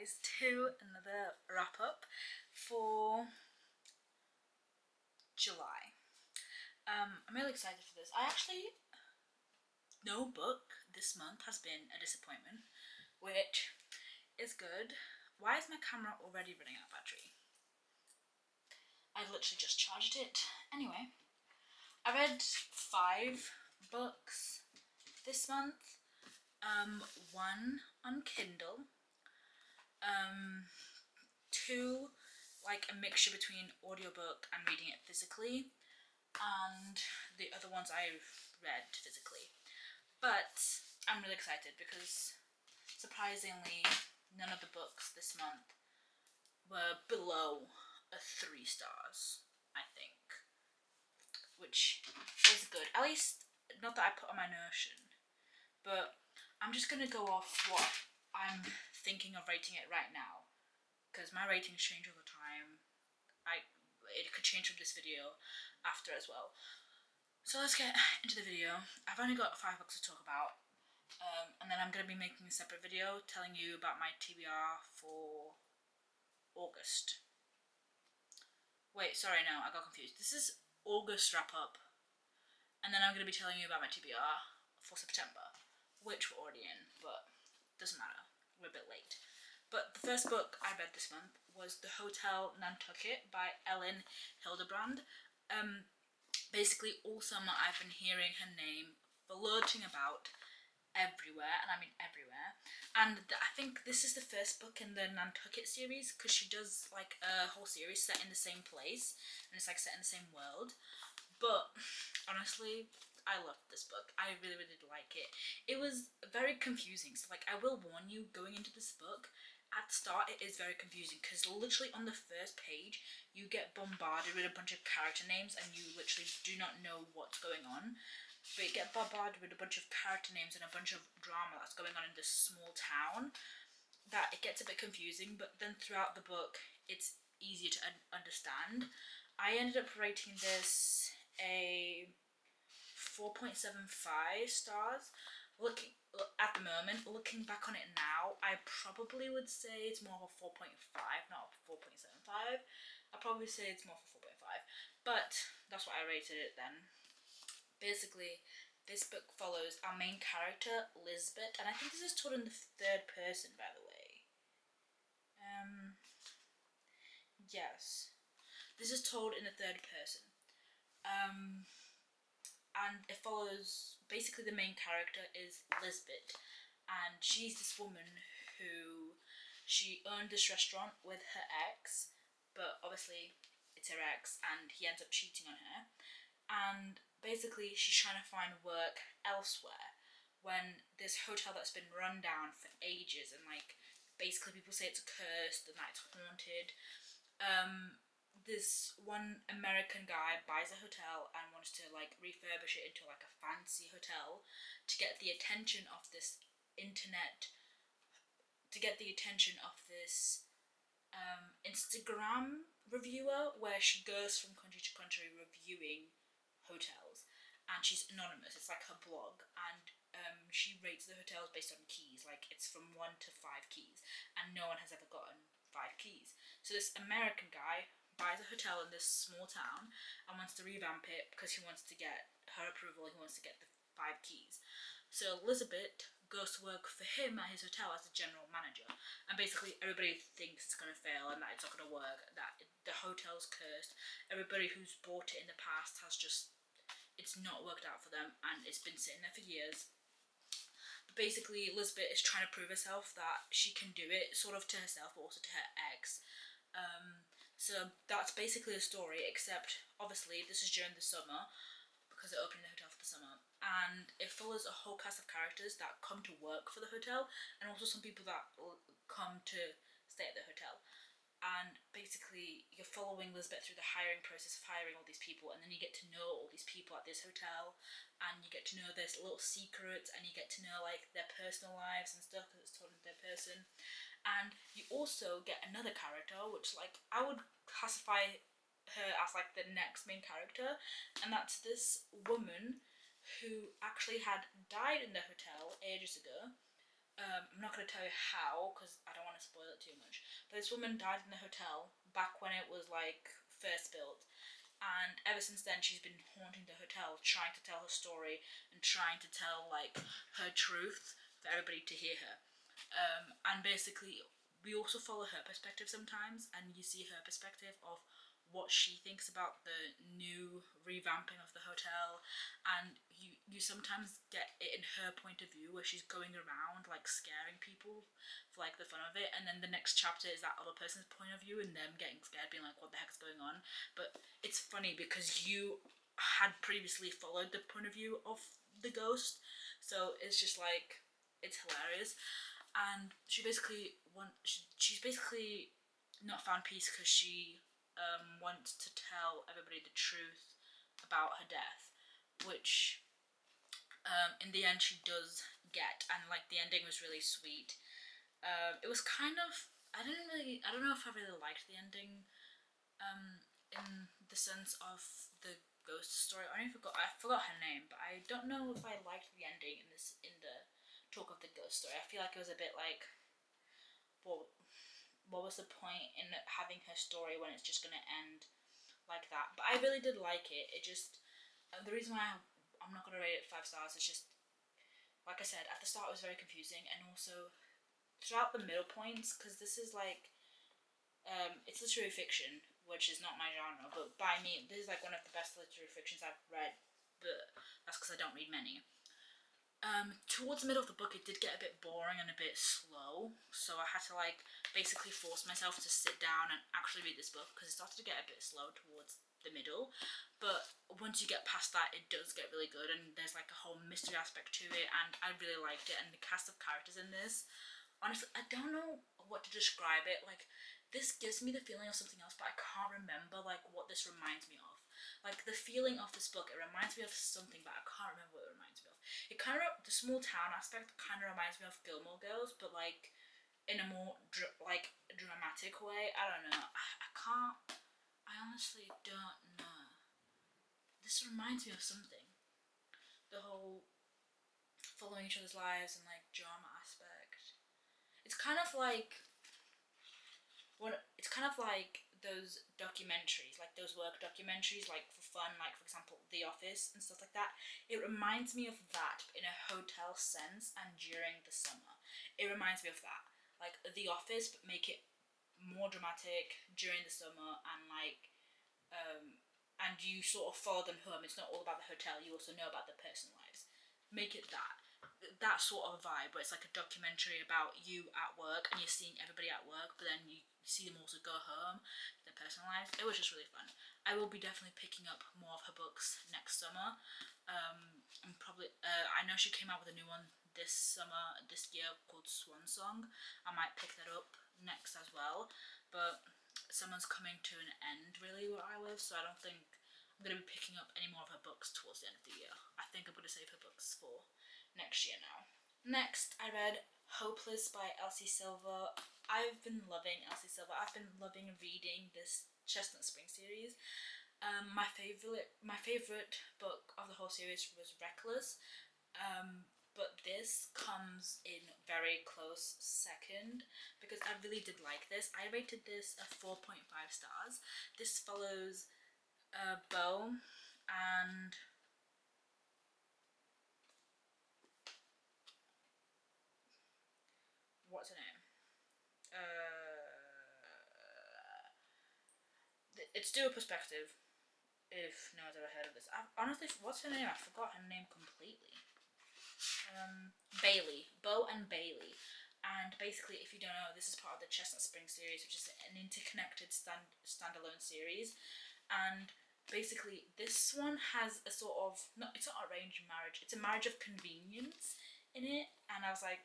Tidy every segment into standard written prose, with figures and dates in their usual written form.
guys to another wrap up for July. I'm really excited for this. No book this month has been a disappointment, which is good. Why is my camera already running out of battery? I literally just charged it. Anyway, I read 5 books this month. One on Kindle. 2 like a mixture between audiobook and reading it physically, and the other ones I read physically. But I'm really excited because surprisingly none of the books this month were below a 3 stars, I think, which is good. At least not that I put on my Notion, but I'm just gonna go off what I'm thinking of rating it right now, because my ratings change all the time. It could change from this video after as well. So let's get into the video. I've only got 5 books to talk about, and then I'm going to be making a separate video telling you about my TBR for August. Wait, sorry, no, I got confused. This is August wrap up, and then I'm going to be telling you about my TBR for September, which we're already in, but doesn't matter, we're a bit late. But the first book I read this month was The Hotel Nantucket by Elin Hilderbrand. Basically all summer I've been hearing her name floating about everywhere, and I mean everywhere. And I think this is the first book in the Nantucket series, because she does like a whole series set in the same place, and it's like set in the same world. But honestly, I loved this book. I really, really did like it. It was very confusing. So like, I will warn you, going into this book, at the start it is very confusing, because literally on the first page you get bombarded with a bunch of character names and you literally do not know what's going on. But you get bombarded with a bunch of character names and a bunch of drama that's going on in this small town, that it gets a bit confusing. But then throughout the book it's easier to understand. I ended up rating this a 4.75 stars. Looking back on it now, I probably would say it's more of a 4.5, not a 4.75. I'd probably say it's more of a 4.5, but that's what I rated it then. Basically, this book follows our main character, Lisbeth, and I think this is told in the third person, by the way. Yes, this is told in the third person. And it follows, basically the main character is Lisbeth, and she's this woman who, she owned this restaurant with her ex, but obviously it's her ex and he ends up cheating on her, and basically she's trying to find work elsewhere when this hotel that's been run down for ages, and like basically people say it's cursed and that it's haunted. This one American guy buys a hotel and wants to like refurbish it into like a fancy hotel to get the attention of this Instagram reviewer, where she goes from country to country reviewing hotels, and she's anonymous. It's like her blog, and she rates the hotels based on keys, like it's from 1 to 5 keys, and no one has ever gotten 5 keys. So this American guy buys a hotel in this small town and wants to revamp it because he wants to get her approval, he wants to get the 5 keys. So Elizabeth goes to work for him at his hotel as a general manager, and basically everybody thinks it's going to fail and that it's not going to work, that the hotel's cursed. Everybody who's bought it in the past it's not worked out for them, and it's been sitting there for years. But basically Elizabeth is trying to prove herself that she can do it, sort of to herself but also to her ex. So that's basically the story, except obviously this is during the summer because they're opening the hotel for the summer, and it follows a whole cast of characters that come to work for the hotel, and also some people that come to stay at the hotel. And basically you're following Lisbeth through the hiring process of hiring all these people, and then you get to know all these people at this hotel, and you get to know their little secrets, and you get to know like their personal lives and stuff because it's told in third person. And you also get another character, which like I would classify her as like the next main character, and that's this woman who actually had died in the hotel ages ago, I'm not going to tell you how because I don't want to spoil it too much. But this woman died in the hotel back when it was like first built, and ever since then she's been haunting the hotel, trying to tell her story and trying to tell like her truth for everybody to hear her. And basically, we also follow her perspective sometimes, and you see her perspective of what she thinks about the new revamping of the hotel, and you sometimes get it in her point of view where she's going around like scaring people for like the fun of it, and then the next chapter is that other person's point of view and them getting scared, being like, what the heck's going on? But it's funny because you had previously followed the point of view of the ghost, so it's just like, it's hilarious. And she's basically not found peace because she wants to tell everybody the truth about her death, which in the end she does get, and like the ending was really sweet. It was kind of, I don't know if I really liked the ending, in the sense of the ghost story. I forgot her name, but I don't know if I liked the ending in the talk of the ghost story. I feel like it was a bit like, what what was the point in having her story when it's just gonna end like that? But I really did like it. It just, the reason why I'm not gonna rate it 5 stars is just, like I said at the start, it was very confusing, and also throughout the middle points, because this is like, it's literary fiction, which is not my genre, but by me, this is like one of the best literary fictions I've read, but that's because I don't read many. Towards the middle of the book, it did get a bit boring and a bit slow, so I had to like basically force myself to sit down and actually read this book because it started to get a bit slow towards the middle. But once you get past that, it does get really good, and there's like a whole mystery aspect to it, and I really liked it. And the cast of characters in this, honestly, I don't know what to describe it. Like, this gives me the feeling of something else, but I can't remember like what this reminds me of. Like the feeling of this book, it reminds me of something, but I can't remember what it reminds me of. It kind of, the small town aspect kind of reminds me of Gilmore Girls, but like in a more like dramatic way. I don't know. I can't. I honestly don't know. This reminds me of something. The whole following each other's lives and like drama aspect. It's kind of like it's kind of like those documentaries, like those work documentaries, like for fun, like for example, The Office and stuff like that. It reminds me of that in a hotel sense and during the summer. It reminds me of that, like The Office, but make it more dramatic during the summer, and like, and you sort of follow them home. It's not all about the hotel. You also know about their personal lives. Make it that sort of vibe where it's like a documentary about you at work and you're seeing everybody at work, but then you see them also go home to their personal lives. It was just really fun. I will be definitely picking up more of her books next summer. I'm probably I know she came out with a new one this year called Swan Song. I might pick that up next as well, but summer's coming to an end really where I live, so I don't think I'm going to be picking up any more of her books towards the end of the year. I think I'm going to save her books for next year now. Next, I read Hopeless by Elsie Silver. I've been loving Elsie Silver. I've been loving reading this Chestnut Spring series. My favorite book of the whole series was Reckless, but this comes in very close second because I really did like this. I rated this a 4.5 stars. This follows Beau and what's her name? It's Dual Perspective. If no one's ever heard of this, honestly, what's her name? I forgot her name completely. Bailey, Beau and Bailey, and basically, if you don't know, this is part of the Chestnut Spring series, which is an interconnected standalone series, and basically, this one has a sort of it's not arranged marriage; it's a marriage of convenience in it, and I was like,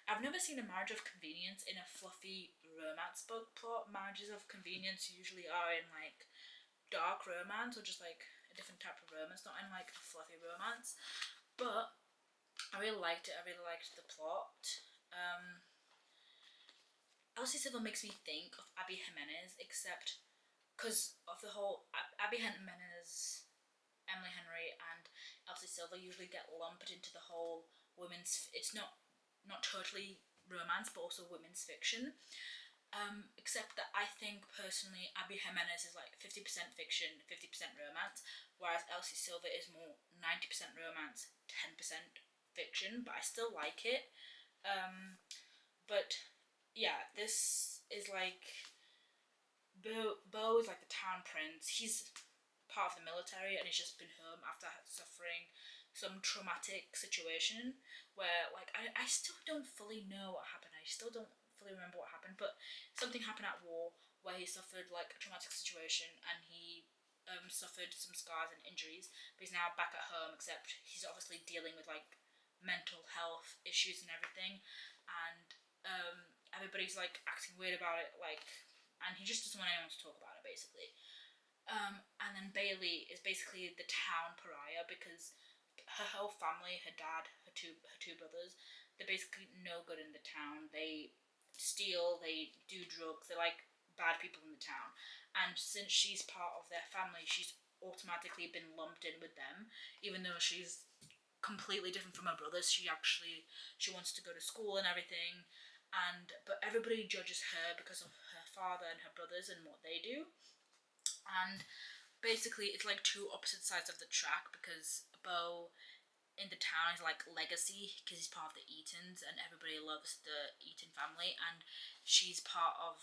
I've never seen a marriage of convenience in a fluffy romance book plot. Marriages of convenience usually are in like dark romance or just like a different type of romance, not in like a fluffy romance. But I really liked it. I really liked the plot. Elsie Silver makes me think of Abby Jimenez, except because of the whole Abby Jimenez, Emily Henry, and Elsie Silver usually get lumped into the whole women's. It's not not totally romance, but also women's fiction. Except that I think personally Abby Jimenez is like 50% fiction, 50% romance, whereas Elsie Silver is more 90% romance, 10% fiction, but I still like it. But yeah, this is like Bo is like the town prince. He's part of the military and he's just been home after suffering some traumatic situation where like I still don't fully know what happened. I still don't fully remember what happened, but something happened at war where he suffered like a traumatic situation and he suffered some scars and injuries, but he's now back at home, except he's obviously dealing with like mental health issues and everything, and everybody's like acting weird about it, like, and he just doesn't want anyone to talk about it basically. And then Bailey is basically the town pariah because her whole family, her dad, her two brothers, they're basically no good in the town. They steal, they do drugs, they're like bad people in the town. And since she's part of their family, she's automatically been lumped in with them, even though she's completely different from her brothers. She wants to go to school and everything, and but everybody judges her because of her father and her brothers and what they do. And basically it's like two opposite sides of the track because Bo in the town is like legacy because he's part of the Eatons and everybody loves the Eaton family, and she's part of,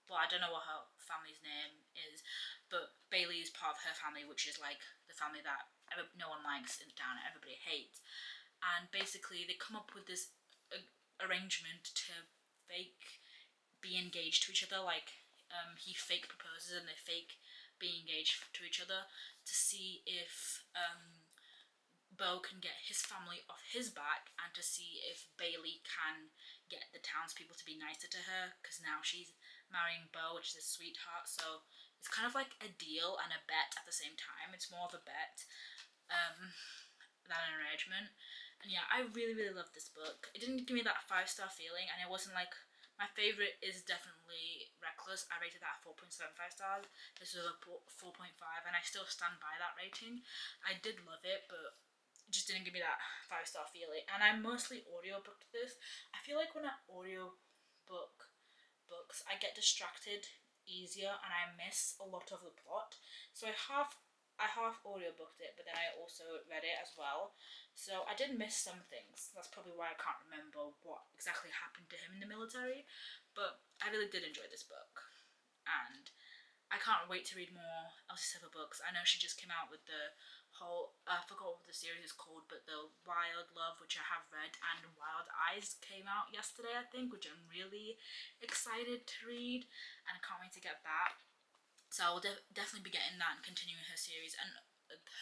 well, I don't know what her family's name is, but Bailey is part of her family, which is like the family that no one likes in the town and everybody hates. And basically they come up with this arrangement to fake be engaged to each other, like he fake proposes and they fake be engaged to each other to see if Bo can get his family off his back and to see if Bailey can get the townspeople to be nicer to her because now she's marrying Bo, which is a sweetheart. So it's kind of like a deal and a bet at the same time. It's more of a bet than an arrangement. And yeah, I really, really love this book. It didn't give me that 5-star feeling, and it wasn't like my favorite is definitely Reckless. I rated that at 4.75 stars. This was a 4.5, and I still stand by that rating. I did love it, but it just didn't give me that 5-star feeling. And I mostly audiobooked this. I feel like when I audiobook books, I get distracted easier and I miss a lot of the plot. So I half audiobooked it, but then I also read it as well. So I did miss some things. That's probably why I can't remember what exactly happened to him in the military. But I really did enjoy this book. And I can't wait to read more Elsie Silver books. I know she just came out with the whole, I forgot what the series is called, but the Wild Love, which I have read, and Wild Eyes came out yesterday, I think, which I'm really excited to read. And I can't wait to get that. So I will definitely be getting that and continuing her series. And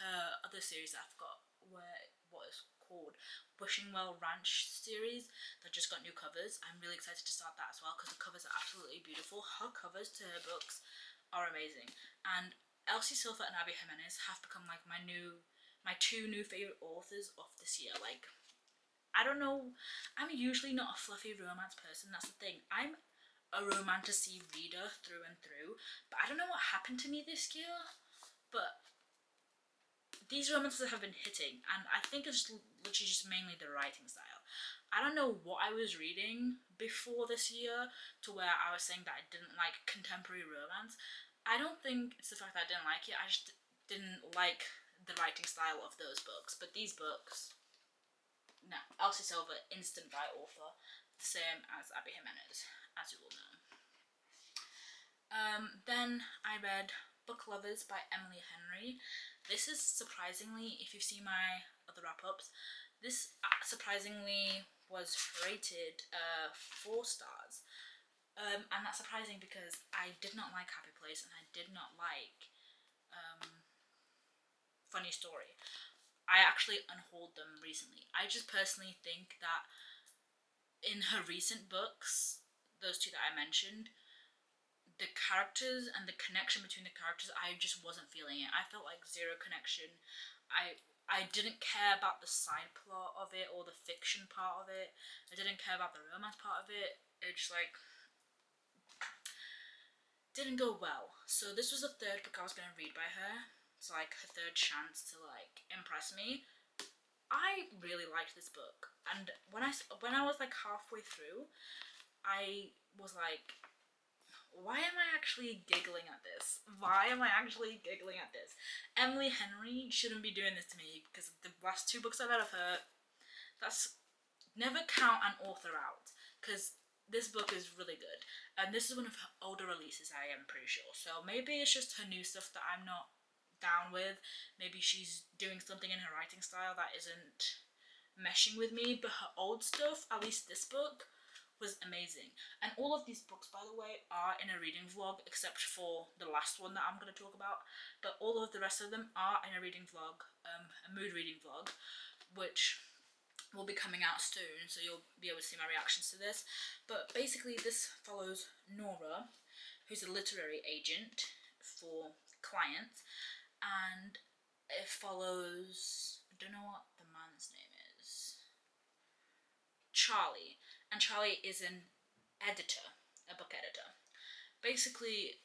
her other series that I forgot what it's called, Wishingwell Ranch series that just got new covers. I'm really excited to start that as well because the covers are absolutely beautiful. Her covers to her books are amazing. And Elsie Silver and Abby Jimenez have become like my two new favorite authors of this year. Like, I don't know, I'm usually not a fluffy romance person. That's the thing. I'm a romantasy reader through and through, but I don't know what happened to me this year. But these romances have been hitting, and I think it's literally just mainly the writing style. I don't know what I was reading before this year to where I was saying that I didn't like contemporary romance. I don't think it's the fact that I didn't like it, I just didn't like the writing style of those books. But these books, no. Elsie Silver, instant buy author, the same as Abby Jimenez, as you will know. Then I read Book Lovers by Emily Henry. This is surprisingly, if you've seen my other wrap-ups, this surprisingly was rated 4 stars. And that's surprising because I did not like Happy Place and I did not like Funny Story. I actually unhauled them recently. I just personally think that in her recent books, those two that I mentioned, the characters and the connection between the characters, I just wasn't feeling it. I felt like zero connection. I didn't care about the side plot of it or the fiction part of it. I didn't care about the romance part of it. It just like didn't go well. So this was the third book I was gonna read by her. So like her third chance to like impress me. I really liked this book, and when I was like halfway through, I was like, why am I actually giggling at this? Why am I actually giggling at this? Emily Henry shouldn't be doing this to me, because the last 2 books I've read of her, that's never count an author out, because this book is really good, and this is one of her older releases, I am pretty sure. So maybe it's just her new stuff that I'm not down with. Maybe she's doing something in her writing style that isn't meshing with me, but her old stuff, at least this book, was amazing. And all of these books, by the way, are in a reading vlog, except for the last one that I'm going to talk about. But all of the rest of them are in a reading vlog, a mood reading vlog, which will be coming out soon, so you'll be able to see my reactions to this. But basically this follows Nora, who's a literary agent for clients, and it follows, I don't know what the man's name is, Charlie, and Charlie is an editor, a book editor. Basically,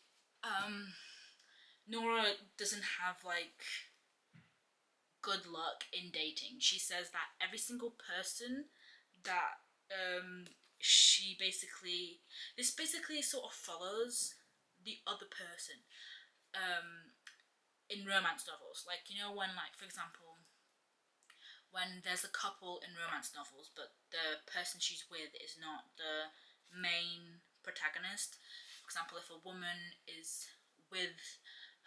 Nora doesn't have like good luck in dating. She says that every single person that this basically sort of follows the other person in romance novels. Like, you know, when, like, for example, when there's a couple in romance novels but the person she's with is not the main protagonist. For example, if a woman is with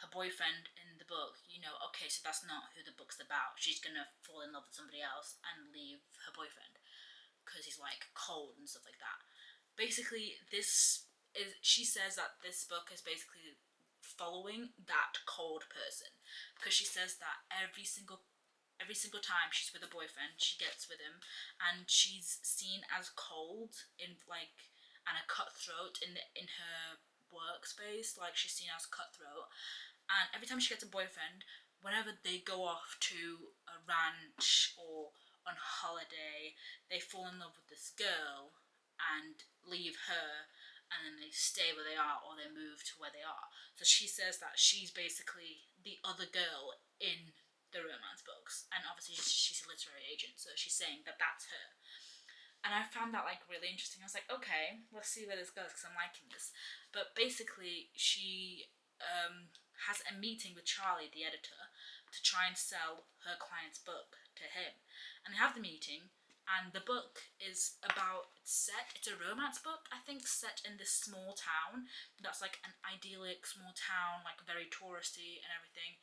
her boyfriend in the book, you know, okay, so that's not who the book's about. She's gonna fall in love with somebody else and leave her boyfriend because he's like cold and stuff like that. Basically, she says that this book is basically following that cold person, because she says that every single time she's with a boyfriend, she gets with him, and she's seen as cold and a cutthroat in her workspace. Like, she's seen as cutthroat, and every time she gets a boyfriend, whenever they go off to a ranch or on holiday, they fall in love with this girl and leave her, and then they stay where they are or they move to where they are. So she says that she's basically the other girl in the romance books, and obviously she's a literary agent, so she's saying that that's her. And I found that like really interesting. I was like, okay, let's see where this goes, because I'm liking this. But basically she has a meeting with Charlie, the editor, to try and sell her client's book to him. And they have the meeting, and the book is it's a romance book, I think, set in this small town that's like an idyllic small town, like very touristy and everything.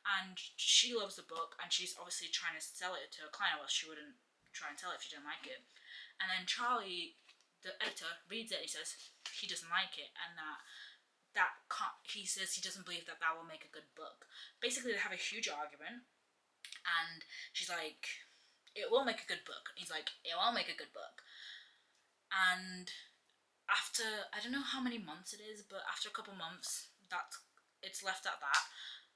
And she loves the book, and she's obviously trying to sell it to a client, or else she wouldn't try and sell it if she didn't like it. And then Charlie, the editor, reads it and he says he doesn't like it, and he says he doesn't believe that will make a good book. Basically, they have a huge argument, and she's like, it will make a good book. And he's like, it will make a good book. And after, I don't know how many months it is, but after a couple months, it's left at that.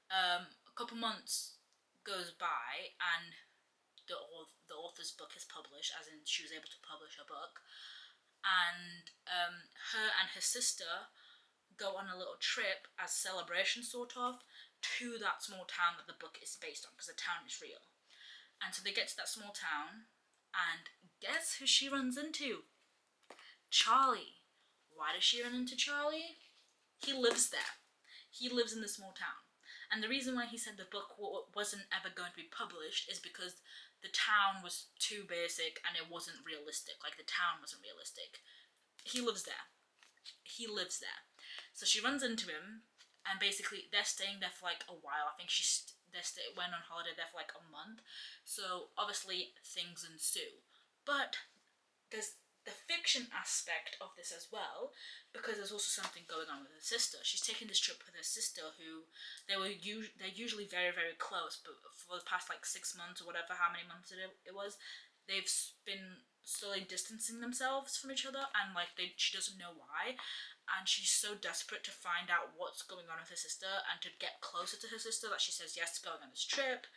A couple months goes by, and the author's book is published, as in she was able to publish her book. And her and her sister go on a little trip as celebration, sort of, to that small town that the book is based on, because the town is real. And so they get to that small town, and guess who she runs into? Charlie. Why does she run into Charlie? He lives there. He lives in the small town. And the reason why he said the book wasn't ever going to be published is because the town was too basic and it wasn't realistic. Like, the town wasn't realistic. He lives there. He lives there. So she runs into him, and basically they're staying there for like a while. I think they went on holiday there for like a month. So obviously things ensue. But there's the fiction aspect of this as well, because there's also something going on with her sister. She's taking this trip with her sister, who they're usually very, very close, but for the past like 6 months or whatever, how many months it was, they've been slowly distancing themselves from each other, and like she doesn't know why, and she's so desperate to find out what's going on with her sister and to get closer to her sister that she says yes to going on this trip.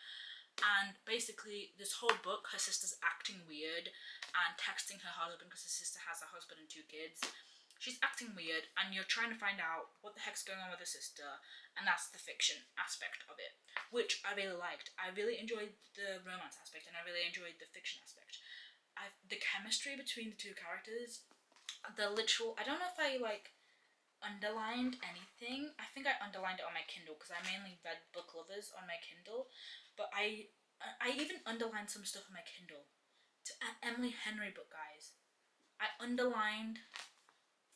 And basically this whole book, her sister's acting weird and texting her husband, because her sister has a husband and 2 kids, she's acting weird, and you're trying to find out what the heck's going on with her sister, and that's the fiction aspect of it, which I really liked. I really enjoyed the romance aspect, and I really enjoyed the fiction aspect. The chemistry between the two characters, the literal. I don't know if I like underlined anything. I think I underlined it on my Kindle because I mainly read Book Lovers on my Kindle, but I even underlined some stuff on my Kindle to an Emily Henry book, guys. I underlined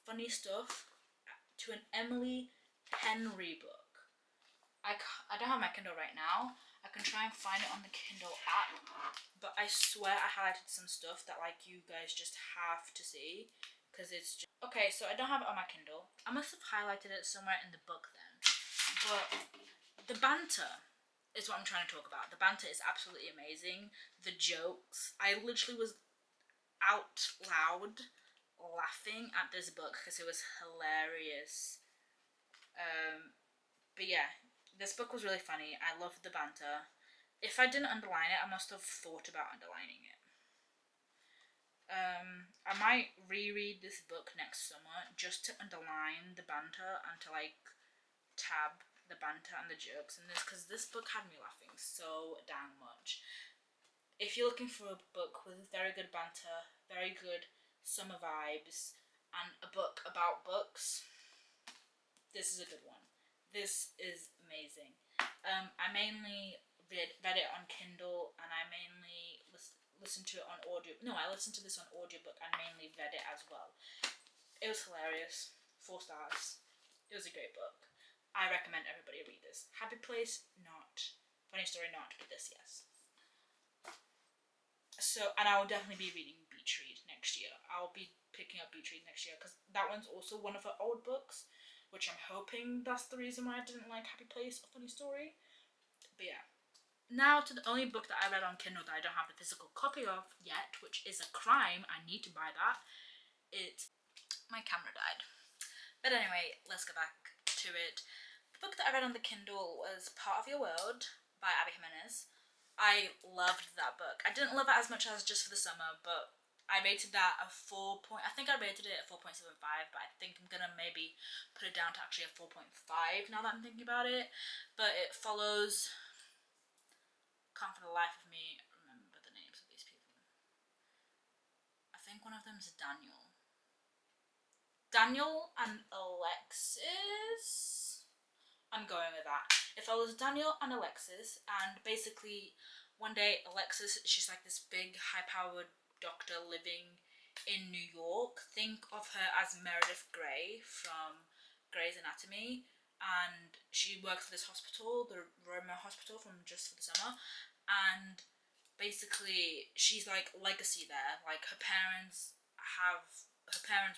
funny stuff to an Emily Henry book. I don't have my Kindle right now. I can try and find it on the Kindle app, but I swear I highlighted some stuff that like you guys just have to see because it's just... Okay, so I don't have it on my Kindle. I must have highlighted it somewhere in the book then. But the banter is what I'm trying to talk about. The banter is absolutely amazing. The jokes. I literally was out loud laughing at this book because it was hilarious. But yeah, this book was really funny. I loved the banter. If I didn't underline it, I must have thought about underlining it. I might reread this book next summer just to underline the banter and to like tab the banter and the jokes in this, because this book had me laughing so dang much. If you're looking for a book with very good banter, very good summer vibes, and a book about books, this is a good one. This is amazing. I mainly read it on Kindle, and I mainly listened to it on audio. No, I listened to this on audiobook and mainly read it as well. It was hilarious. 4 stars. It was a great book. I recommend everybody read this. Happy Place, not. Funny Story, not. But this, yes. So, and I will definitely be reading Beach Read next year. I'll be picking up Beach Read next year because that one's also one of her old books, which I'm hoping that's the reason why I didn't like Happy Place or Funny Story. But yeah. Now to the only book that I read on Kindle that I don't have the physical copy of yet, which is a crime. I need to buy that. My camera died. But anyway, let's go back to it. The book that I read on the Kindle was Part of Your World by Abby Jimenez. I loved that book. I didn't love it as much as Just for the Summer, but I rated that a 4. I think I rated it a 4.75, but I think I'm gonna maybe put it down to actually a 4.5 now that I'm thinking about it. But it follows... Can't for the life of me remember the names of these people. I think one of them is Daniel. Daniel and Alexis? I'm going with that. It follows Daniel and Alexis, and basically one day Alexis, she's like this big high-powered doctor living in New York. Think of her as Meredith Grey from Grey's Anatomy, and she works at this hospital, the Roma Hospital from Just for the Summer, and basically she's like legacy there. Like her parents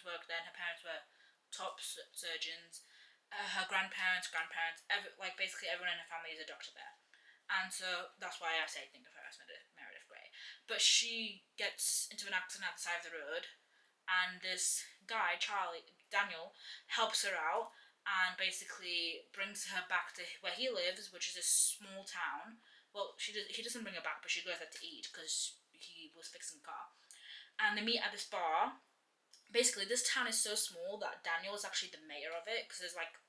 worked there, and her parents were top surgeons. Her grandparents, like basically everyone in her family is a doctor there. And so that's why I say think of her as Meredith Grey. But she gets into an accident at the side of the road, and this guy, Daniel, helps her out and basically brings her back to where he lives, which is a small town. Well, he doesn't bring her back, but she goes there to eat because he was fixing the car. And they meet at this bar. Basically, this town is so small that Daniel is actually the mayor of it, because there's like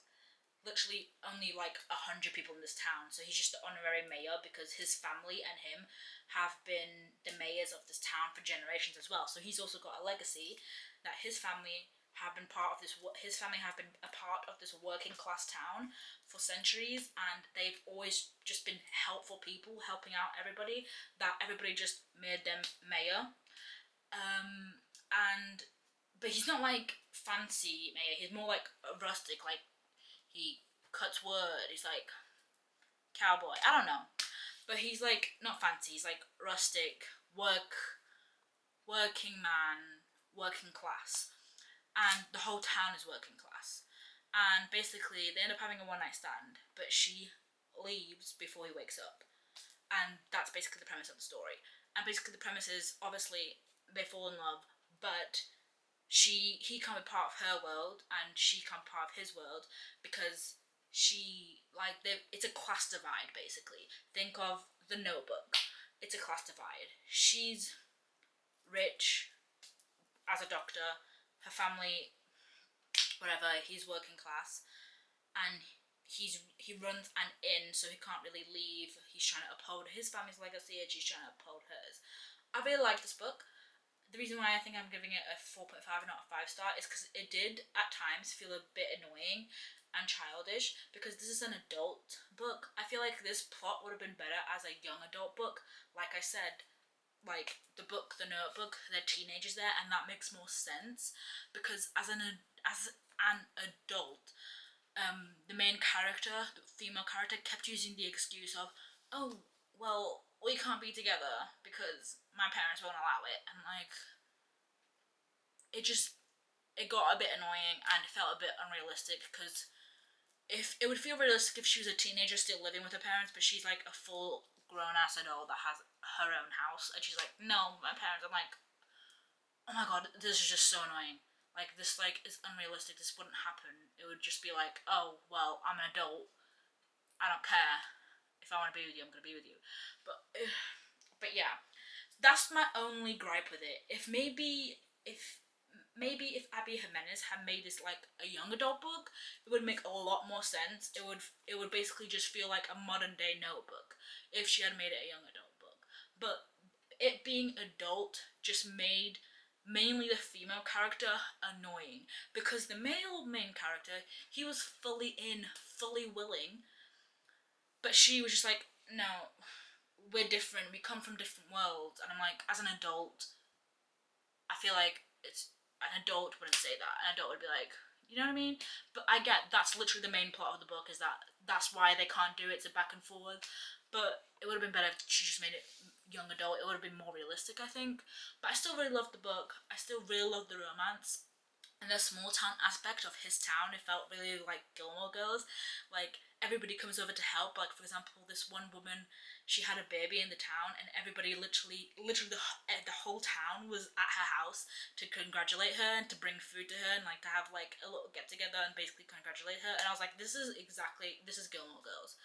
literally only like 100 people in this town. So he's just the honorary mayor because his family and him have been the mayors of this town for generations as well. So he's also got a legacy that his family have been part of this. His family have been a part of this working class town for centuries, and they've always just been helpful people, helping out everybody. That everybody just made them mayor. But he's not like fancy mayor. He's more like rustic. Like he cuts wood. He's like cowboy. I don't know, but he's like not fancy. He's like rustic, working man, working class, and the whole town is working class. And basically, they end up having a one-night stand, but she leaves before he wakes up, and that's basically the premise of the story. And basically, the premise is obviously they fall in love, but he can't be part of her world, and she can't be part of his world because it's a class divide basically. Think of The Notebook. It's a class divide. She's rich as a doctor. Her family whatever. He's working class, and he runs an inn, so he can't really leave. He's trying to uphold his family's legacy, and she's trying to uphold hers. I really like this book. The reason why I think I'm giving it a 4.5 and not a 5 star is because it did at times feel a bit annoying and childish, because this is an adult book. I feel like this plot would have been better as a young adult book. Like I said, like the book The Notebook, they're teenagers there, and that makes more sense, because as an adult, the main character, the female character, kept using the excuse of, oh, well, we can't be together because my parents won't allow it. And like, it got a bit annoying and felt a bit unrealistic, because if it would feel realistic if she was a teenager still living with her parents, but she's like a full grown ass adult that has her own house, and she's like, no, my parents. I'm like, oh my god, this is just so annoying. Like, this like is unrealistic. This wouldn't happen. It would just be like, oh well, I'm an adult. I don't care. If I want to be with you, I'm gonna be with you. But yeah, that's my only gripe with it. If Abby Jimenez had made this like a young adult book, it would make a lot more sense. It would basically just feel like a modern day Notebook if she had made it a young adult book. But it being adult just made mainly the female character annoying, because the male main character, he was fully in, fully willing, but she was just like, no, we're different. We come from different worlds. And I'm like, as an adult, I feel like it's an adult wouldn't say that. An adult would be like, you know what I mean? But I get that's literally the main plot of the book, is that's why they can't do it. It's a back and forward. But it would have been better if she just made it young adult. It would have been more realistic, I think. But I still really loved the book. I still really loved the romance. And the small town aspect of his town, it felt really like Gilmore Girls. Like, everybody comes over to help. Like, for example, this one woman, she had a baby in the town, and everybody literally the whole town was at her house to congratulate her and to bring food to her, and like to have like a little get together and basically congratulate her. And I was like, this is Gilmore Girls.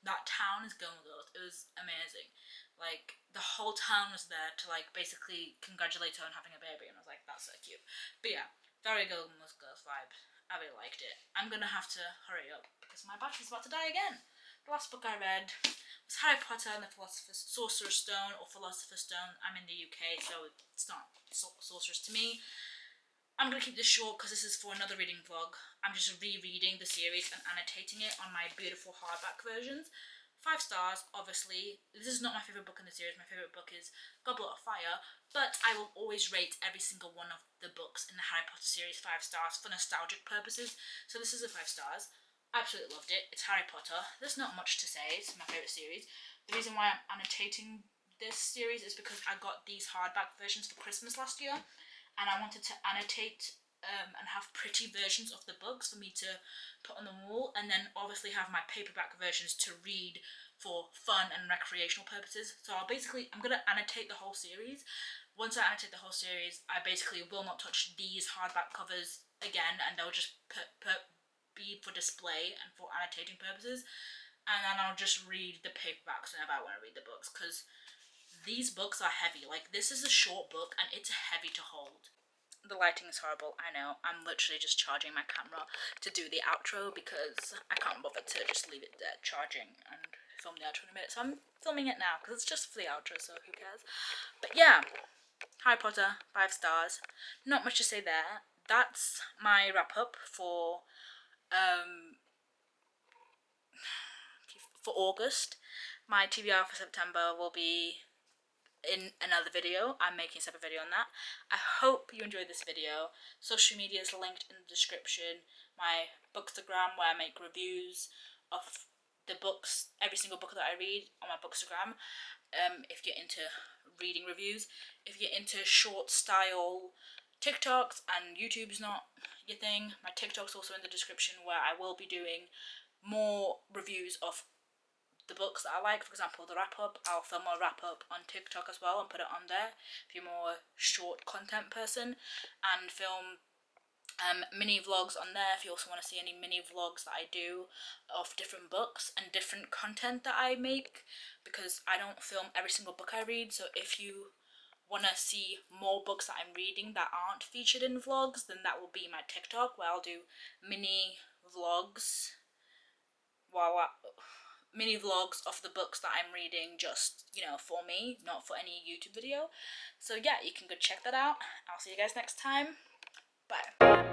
That town is Gilmore Girls. It was amazing. Like, the whole town was there to like basically congratulate her on having a baby, and I was like, that's so cute. But yeah, very Gilmore Girls vibe. I really liked it. I'm gonna have to hurry up because my battery's about to die again. The last book I read was Harry Potter and the Sorcerer's Stone, or Philosopher's Stone. I'm in the UK, so it's not Sorcerer's to me. I'm going to keep this short because this is for another reading vlog. I'm just rereading the series and annotating it on my beautiful hardback versions. 5 stars, obviously. This is not my favourite book in the series. My favourite book is Goblet of Fire, but I will always rate every single one of the books in the Harry Potter series 5 stars for nostalgic purposes. So this is a 5 stars. Absolutely loved it. It's Harry Potter. There's not much to say. It's my favourite series. The reason why I'm annotating this series is because I got these hardback versions for Christmas last year, and I wanted to annotate and have pretty versions of the books for me to put on the wall, and then obviously have my paperback versions to read for fun and recreational purposes. So I'm going to annotate the whole series. Once I annotate the whole series, I basically will not touch these hardback covers again, and they'll just be for display and for annotating purposes. And then I'll just read the paperbacks whenever I want to read the books, because these books are heavy. Like, this is a short book and it's heavy to hold. The lighting is horrible, I know. I'm literally just charging my camera to do the outro because I can't bother to just leave it there charging and film the outro in a minute. So I'm filming it now because it's just for the outro, so who cares. But yeah, Harry Potter, 5 stars. Not much to say there. That's my wrap up for August. My TBR for September will be in another video. I'm making a separate video on that. I hope you enjoyed this video. Social media is linked in the description. My Bookstagram, where I make reviews of the books, every single book that I read, on my Bookstagram. If you're into reading reviews, if you're into short style TikToks and YouTube's not your thing, my TikTok's also in the description, where I will be doing more reviews of the books that I like. For example, the wrap up, I'll film a wrap up on TikTok as well and put it on there if you're more short content person, and film mini vlogs on there if you also want to see any mini vlogs that I do of different books and different content that I make, because I don't film every single book I read. So if you want to see more books that I'm reading that aren't featured in vlogs, then that will be my TikTok, where I'll do mini vlogs mini vlogs of the books that I'm reading, just, you know, for me, not for any YouTube video. So yeah, you can go check that out. I'll see you guys next time. Bye.